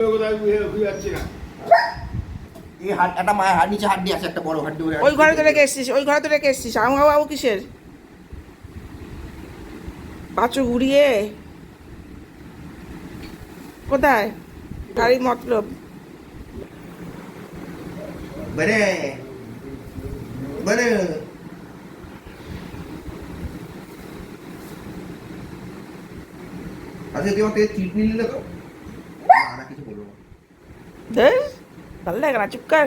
এই হাত একটা মায়ের হাত নিচে হাত দিয়ে আছে একটা বড় হাড্ডি। ওই ঘরে তো রেখে এসছিস, ওই ঘরে তো রেখে এসছিস। আউ আউ কিসের পাঁচু ঘুরিয়ে কোথায় গাড়ি মতলব। বেরে বেরে আচ্ছা তুই আমাকে চিট নিলি তো না কিছু বলবো না। ধর ভালো লাগে না, চুপ কর।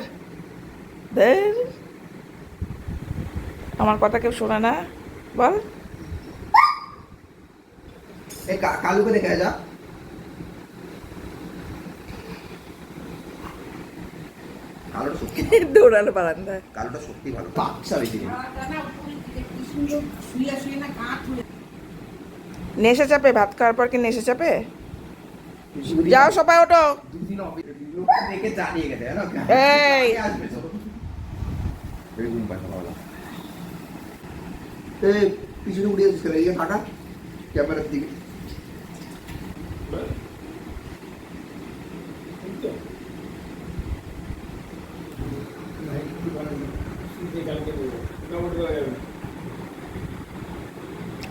ধর আমার কথা কেউ শোনে না, বল। এই কালুকে দেখে যা, কালোটা সত্যি দৌড়ালো বারান্দায়। কালোটা সত্যি ভালো বাচ্চা বেশি নেশা চাপে, ভাত খাওয়ার পর কি নেশা চাপে? যাও সবাই ওঠো। দুদিন দেখে জানিয়ে গেছে এই আসবে তো ঘুম পায় সকালবেলা। এই পিছনে উড়িয়ে দিচ্ছে এই ফাঁকা ক্যামেরার দিকে।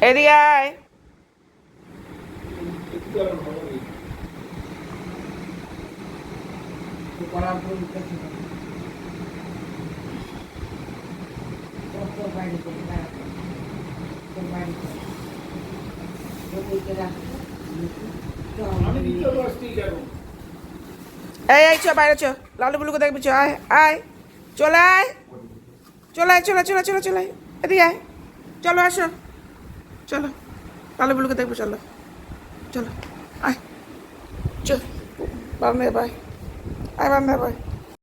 এদিকে আয়। এই এই চ বাইরে চ, লালু বুলুকে দেখবি, চ আয় আয়, চলে আয়, চলে আয়, চলে চলে চলে চলে আয়, এদিকে আয়, চলো আসো, চলো লালু বুলুকে দেখবো, চলো চলো আয়, চল বান্ধে ভাই, আয় বান্ধে ভাই।